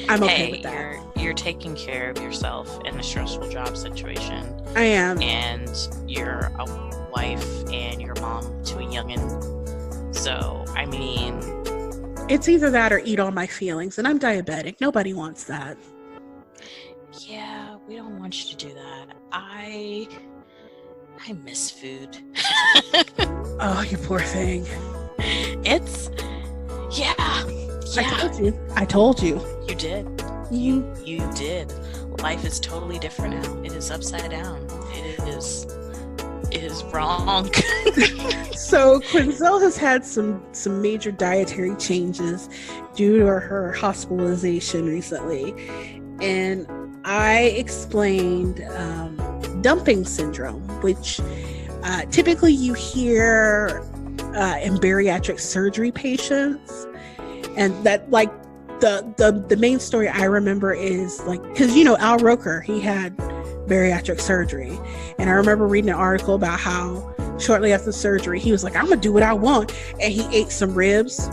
I'm okay with that. You're taking care of yourself in a stressful job situation. I am. And you're a wife and you're a mom to a youngin'. So, I mean... It's either that or eat all my feelings, and I'm diabetic. Nobody wants that. Yeah, we don't want you to do that. I miss food. Oh, you poor thing. It's... Yeah. I told you. You did. You did. Life is totally different now. It is upside down. It is wrong. So Quinzel has had some major dietary changes due to her hospitalization recently. And I explained dumping syndrome, which typically you hear in bariatric surgery patients. And that, like, the main story I remember is, like, because, Al Roker, he had bariatric surgery. And I remember reading an article about how shortly after surgery, he was like, I'm going to do what I want. And he ate some ribs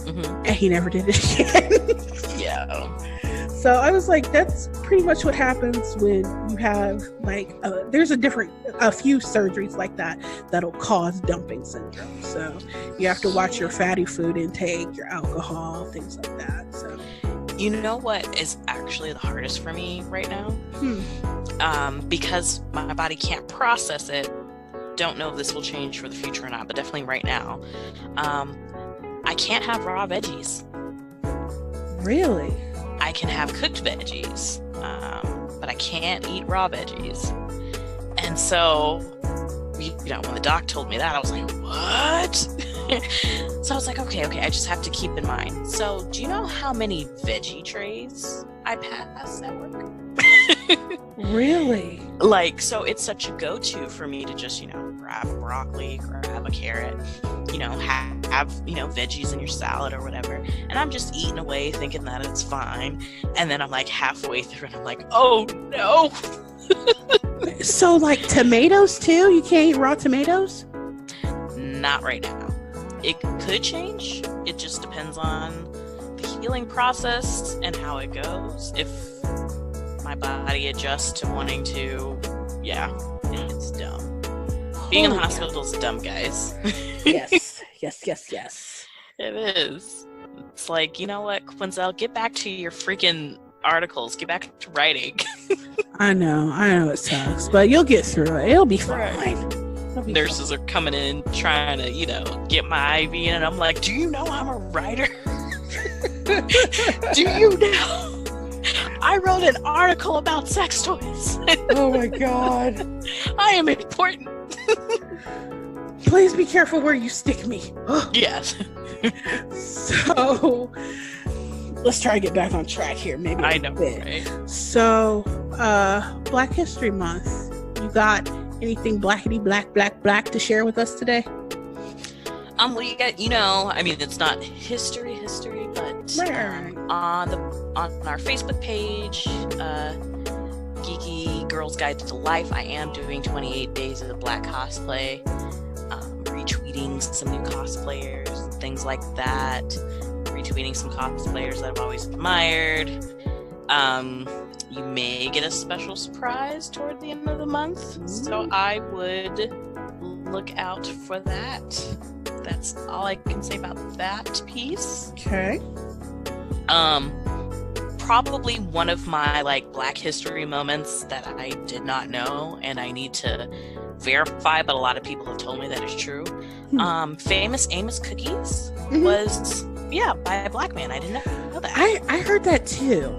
and he never did it again. Yeah. So I was like, that's pretty much what happens when you have like, there's a few surgeries like that that'll cause dumping syndrome. So you have to watch your fatty food intake, your alcohol, things like that. So you know what is actually the hardest for me right now? Because my body can't process it. Don't know if this will change for the future or not, but definitely right now. I can't have raw veggies. Really? I can have cooked veggies, but I can't eat raw veggies. And so, when the doc told me that, I was like, what? So I was like, okay, I just have to keep in mind. So do you know how many veggie trays I pass at work? Really? Like, so it's such a go-to for me to just, grab broccoli, grab a carrot, have veggies in your salad or whatever. And I'm just eating away thinking that it's fine. And then I'm like halfway through and I'm like, oh no. So like tomatoes too? You can't eat raw tomatoes? Not right now. It could change. It just depends on the healing process and how it goes. If my body adjusts to wanting to, it's dumb. Being in the hospital is dumb, guys. Yes. It is. It's like, you know what, Quinzel, get back to your freaking articles. Get back to writing. I know it sucks, but you'll get through it. It'll be fine. Right. Nurses are coming in trying to, get my IV in, and I'm like, do you know I'm a writer? Do you know? I wrote an article about sex toys. Oh my God. I am important. Please be careful where you stick me. Yes. So let's try to get back on track here. Maybe I know, right? So Black History Month. You got anything blackety black to share with us today? Well, you got, it's not history, but right. On our Facebook page, Geeky Girls Guide to Life, I am doing 28 days of black cosplay, retweeting some new cosplayers, things like that, retweeting some cosplayers that I've always admired. You may get a special surprise toward the end of the month, so I would look out for that. That's all I can say about that piece. Okay. Probably one of my Black History moments that I did not know and I need to verify, but a lot of people have told me that is true. Famous Amos Cookies was by a black man. I didn't know that. I heard that too.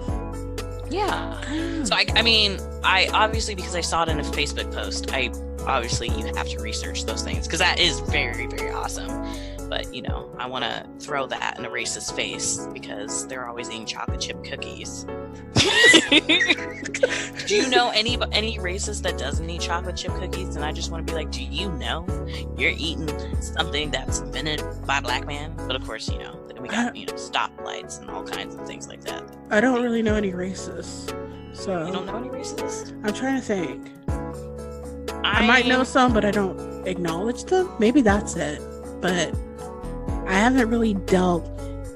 Yeah. So I obviously, because I saw it in a Facebook post, you have to research those things because that is very, very awesome. But, I want to throw that in a racist face because they're always eating chocolate chip cookies. Do you know any racist that doesn't eat chocolate chip cookies? And I just want to be like, do you know you're eating something that's invented by a black man? But of course, then we got, stoplights and all kinds of things like that. I don't really know any racists. So you don't know any racists? I'm trying to think. I might know some, but I don't acknowledge them. Maybe that's it. But I haven't really dealt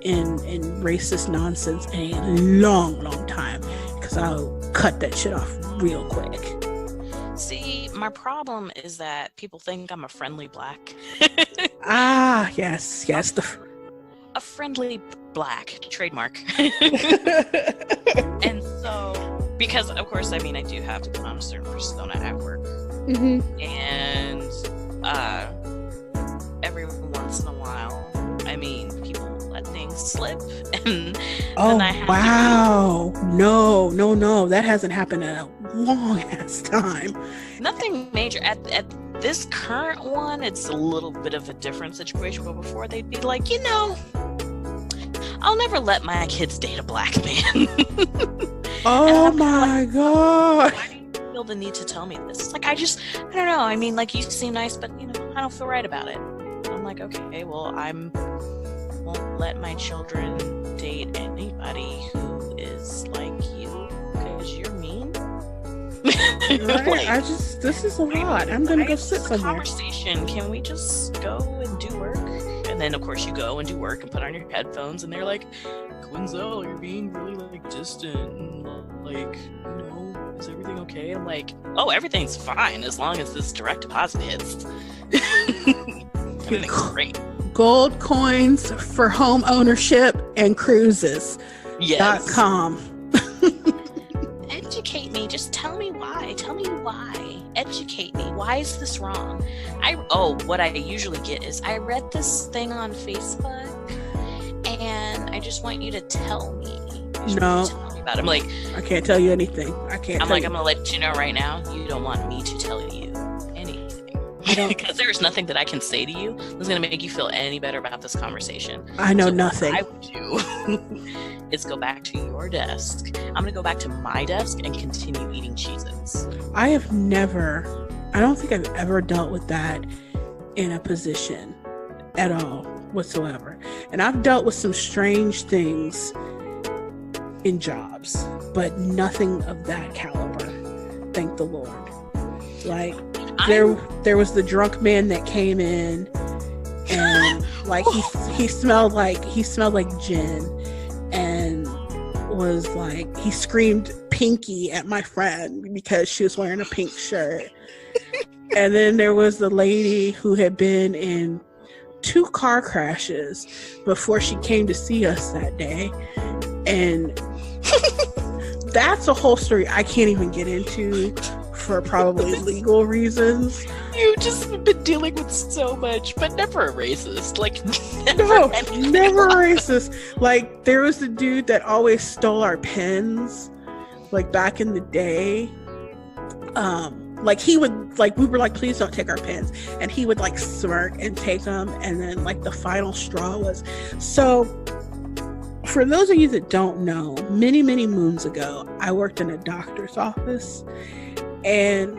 in racist nonsense in a long time because I'll cut that shit off real quick. See, my problem is that people think I'm a friendly black. Yes. A friendly black trademark. And so, because of course, I do have to put on a certain persona at work. And every once in a while, people let things slip, and then I have no, that hasn't happened in a long ass time. Nothing major at this current one. It's a little bit of a different situation, but before they'd be like, I'll never let my kids date a black man. Oh my God. Why do you feel the need to tell me this? It's like, I don't know. You seem nice, but I don't feel right about it. I'm like, okay, well, won't let my children date anybody who is like you because you're mean. Right? This is a lot. I'm gonna go sit somewhere. Conversation. Can we just go and do work? And then of course you go and do work and put on your headphones, and they're like, Quinzel, you're being really like distant, and like, is everything okay? I'm like, oh, everything's fine as long as this direct deposit hits. Everything's great. Gold coins for home ownership and cruises. Yes. .com. Educate me. Just tell me why. Tell me why. Educate me. Why is this wrong? What I usually get is, I read this thing on Facebook and I just want you to tell me. No. Tell me about it. I'm like, I can't tell you anything. I'm going to let you know right now, you don't want me to tell you anything. Because there's nothing that I can say to you that's going to make you feel any better about this conversation. I know nothing. What I would do is go back to your desk. I'm going to go back to my desk and continue eating Cheez-Its. I don't think I've ever dealt with that in a position at all whatsoever. And I've dealt with some strange things in jobs, but nothing of that caliber. Thank the Lord. Like, there was the drunk man that came in and like he smelled like gin, and was like, he screamed pinky at my friend because she was wearing a pink shirt. And then there was the lady who had been in 2 car crashes before she came to see us that day, and that's a whole story I can't even get into for probably legal reasons. You've just been dealing with so much, but never a racist. Like, never a racist. Like, there was the dude that always stole our pens, like back in the day. Like, he would, like, we were like, please don't take our pens, and he would like smirk and take them, and then like the final straw was, so for those of you that don't know, many moons ago, I worked in a doctor's office. And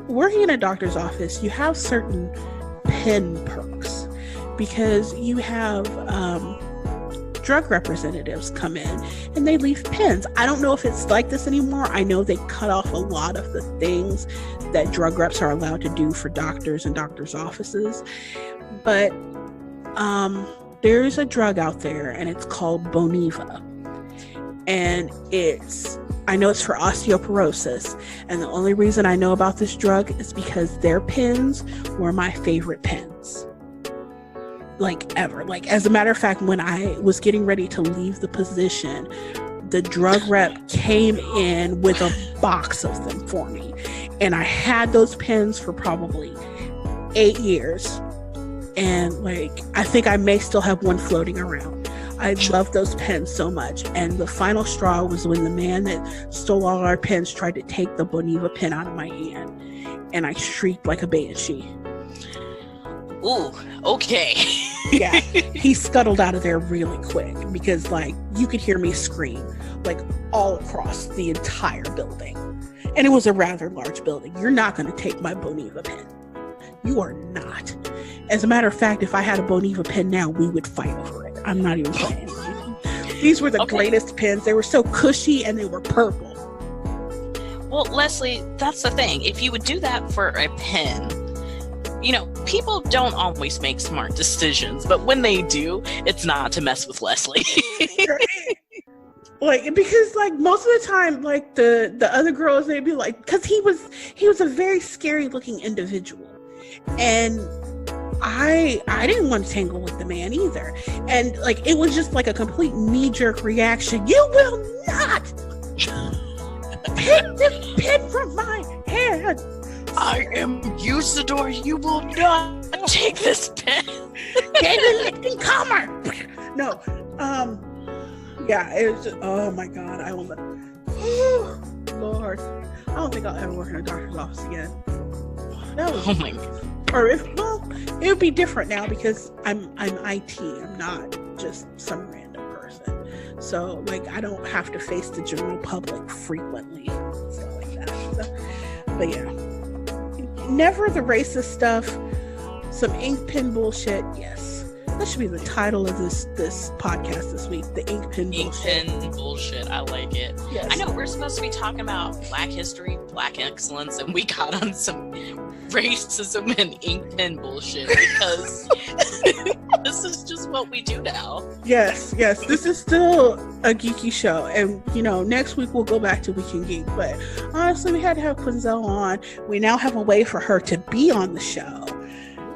working in a doctor's office, you have certain pen perks because you have drug representatives come in and they leave pens. I don't know if it's like this anymore. I know they cut off a lot of the things that drug reps are allowed to do for doctors and doctors' offices. But there's a drug out there and it's called Boniva. And I know it's for osteoporosis, and the only reason I know about this drug is because their pens were my favorite pens, like ever. Like, as a matter of fact, when I was getting ready to leave the position, the drug rep came in with a box of them for me, and I had those pens for probably 8 years, and like, I think I may still have one floating around. I love those pens so much. And the final straw was when the man that stole all our pens tried to take the Boniva pen out of my hand, and I shrieked like a banshee. Ooh, okay. Yeah, he scuttled out of there really quick because, like, you could hear me scream like all across the entire building. And it was a rather large building. You're not going to take my Boniva pen. You are not. As a matter of fact, if I had a Boniva pen now, we would fight over it. I'm not even playing. These were the greatest pens. They were so cushy and they were purple. Well, Leslie, that's the thing. If you would do that for a pen, people don't always make smart decisions, but when they do, it's not to mess with Leslie. Like, because like most of the time, like the other girls, they'd be like, because he was a very scary looking individual, and I didn't want to tangle with the man either. And like, it was just like a complete knee-jerk reaction. You will not take this pen from my hand. I am Usador. You will not take this pen. David Comer. No. Yeah, it was just, oh my God. I will not. Oh, Lord. I don't think I'll ever work in a doctor's office again. That was, oh my God. Or it would be different now because I'm IT. I'm not just some random person. So like, I don't have to face the general public frequently and stuff like that. So, but yeah, never the racist stuff. Some ink pen bullshit, yes. That should be the title of this podcast this week. The ink pen bullshit. I like it. Yes. I know we're supposed to be talking about Black history, Black excellence, and we got on some racism and ink pen bullshit because this is just what we do now. Yes. This is still a geeky show, and next week we'll go back to Week in Geek. But honestly, we had to have Quinzel on. We now have a way for her to be on the show,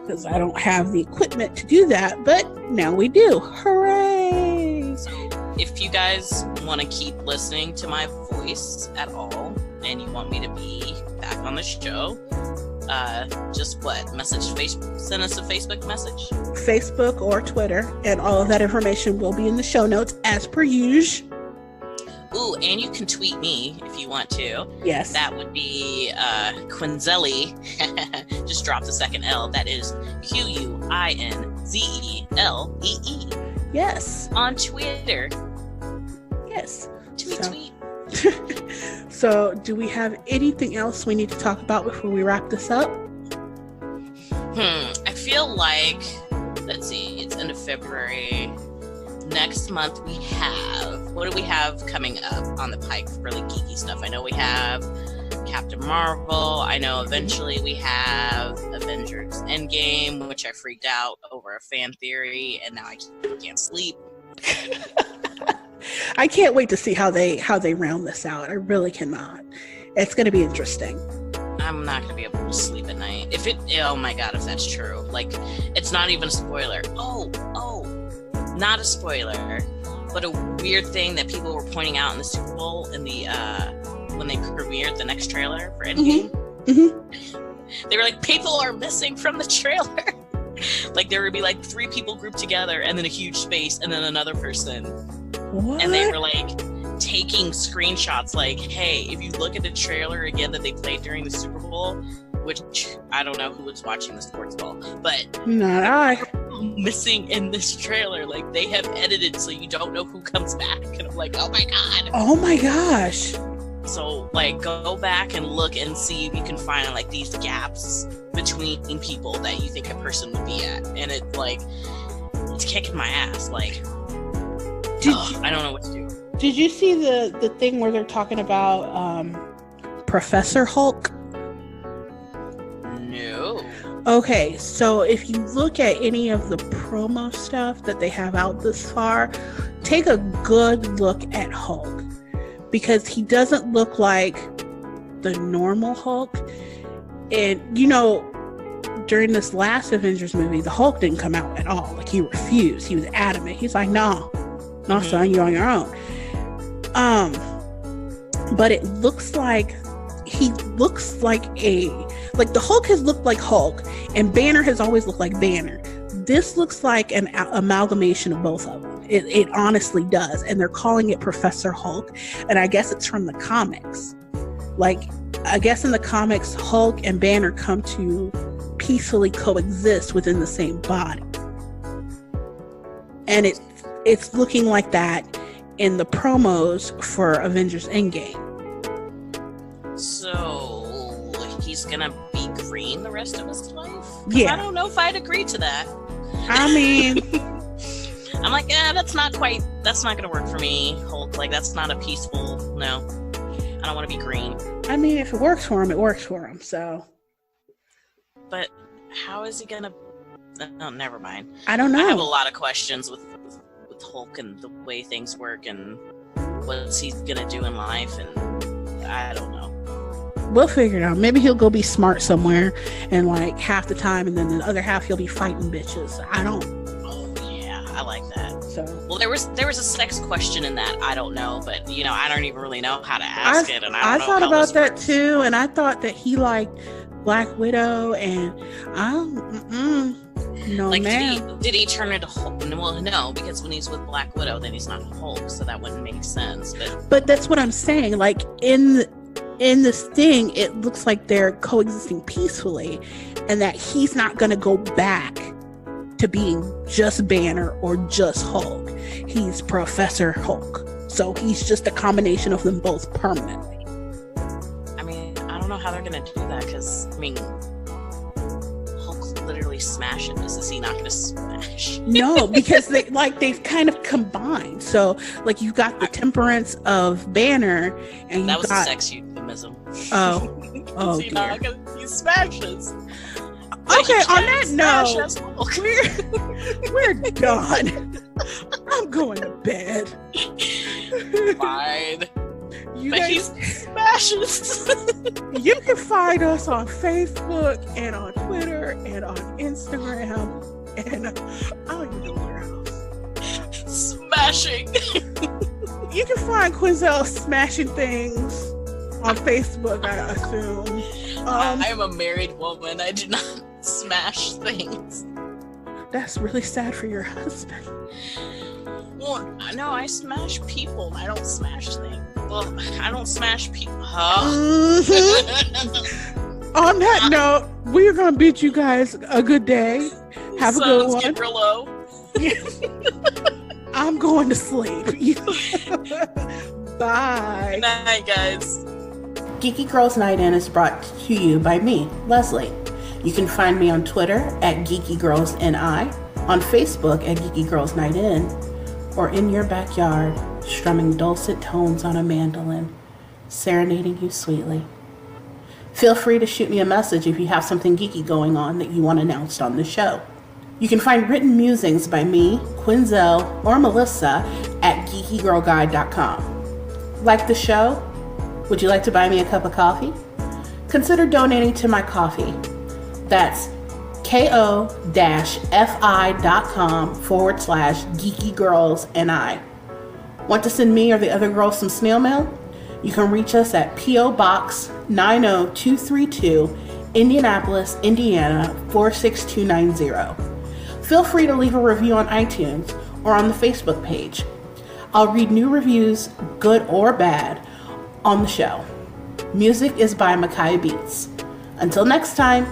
because I don't have the equipment to do that, but now we do. Hooray! So if you guys want to keep listening to my voice at all, and you want me to be back on the show, just send us a Facebook message. Facebook or Twitter, and all of that information will be in the show notes as per usual. Ooh, and you can tweet me if you want to. Yes. That would be Quinzelli. Just drop the second L. That is Quinzellee. Yes. On Twitter. Yes. Tweet. So, do we have anything else we need to talk about before we wrap this up? I feel like, let's see, it's end of February. Next month we have, what do we have coming up on the pike for really geeky stuff? I know we have Captain Marvel. I know eventually we have Avengers Endgame, which I freaked out over a fan theory, and now I can't sleep. I can't wait to see how they round this out. I really cannot. It's going to be interesting. I'm not going to be able to sleep at night. Oh my god, if that's true. Like, it's not even a spoiler. Oh, not a spoiler, but a weird thing that people were pointing out in the Super Bowl in the when they premiered the next trailer for Endgame. Mm-hmm. They were like, people are missing from the trailer. Like, there would be like 3 people grouped together, and then a huge space, and then another person. What? And they were like taking screenshots like, hey, if you look at the trailer again that they played during the Super Bowl, which I don't know who was watching the sports ball, but not I. Missing in this trailer, like they have edited so you don't know who comes back, and I'm like, oh my god. Oh my gosh. So like, go back and look and see if you can find like these gaps between people that you think a person would be at, and it's kicking my ass. Like, I don't know what to do. Did you see the thing where they're talking about Professor Hulk? No. Okay, so if you look at any of the promo stuff that they have out this far, take a good look at Hulk, because he doesn't look like the normal Hulk. And during this last Avengers movie, the Hulk didn't come out at all. Like, he refused. He was adamant. He's like, no, son, you're on your own. But it looks like he looks like the Hulk has looked like Hulk, and Banner has always looked like Banner. This looks like an amalgamation of both of them. It honestly does. And they're calling it Professor Hulk. And I guess it's from the comics. Like, I guess in the comics, Hulk and Banner come to peacefully coexist within the same body. And it's looking like that in the promos for Avengers Endgame. So he's gonna be green the rest of his life? Yeah. I don't know if I'd agree to that. I mean, I'm like, that's not gonna work for me, Hulk. Like, that's not a peaceful, no. I don't want to be green. I mean, if it works for him, it works for him, so. But how is he gonna, no, never mind. I don't know. I have a lot of questions with Hulk and the way things work and what's he gonna do in life, and I don't know. We'll figure it out. Maybe he'll go be smart somewhere, and like half the time, and then the other half he'll be fighting bitches. I don't. Oh yeah, I like that. So. Well, there was a sex question in that. I don't know, but I don't even really know how to ask it, and I thought about that too, and I thought that he liked Black Widow, and no, like, man. Did he turn into Hulk? Well, no, because when he's with Black Widow, then he's not Hulk, so that wouldn't make sense. But that's what I'm saying. Like, in this thing, it looks like they're coexisting peacefully, and that he's not going to go back to being just Banner or just Hulk. He's Professor Hulk. So he's just a combination of them both permanently. I mean, I don't know how they're going to do that, because, I mean, Hulk literally smash him. Is he not going to smash? No, because they've kind of combined. So like you got the temperance of Banner, and that was a sex euphemism. Oh, dear. He smashes. Okay, on that note, we're done. I'm going to bed. Fine. You but guys, he smashes. You can find us on Facebook and on Twitter and on Instagram and I don't even know where else. Smashing. You can find Quinzel smashing things on Facebook, I assume. I am a married woman. I do not smash things. That's really sad for your husband. Well, no, I smash people. I don't smash things. Well, I don't smash people. Huh? Mm-hmm. On that note, we're going to bid you guys a good day. Have a good one. Get real low. I'm going to sleep. Bye. Good night, guys. Geeky Girls Night In is brought to you by me, Leslie. You can find me on Twitter at Geeky Girls NI, on Facebook at Geeky Girls Night In, or in your backyard, strumming dulcet tones on a mandolin, serenading you sweetly. Feel free to shoot me a message if you have something geeky going on that you want announced on the show. You can find written musings by me, Quinzel, or Melissa at geekygirlguide.com. Like the show? Would you like to buy me a cup of coffee? Consider donating to my coffee. That's ko-fi.com/geekygirlsni. Want to send me or the other girls some snail mail? You can reach us at P.O. Box 90232, Indianapolis, Indiana 46290. Feel free to leave a review on iTunes or on the Facebook page. I'll read new reviews, good or bad, on the show. Music is by Makai Beats. Until next time.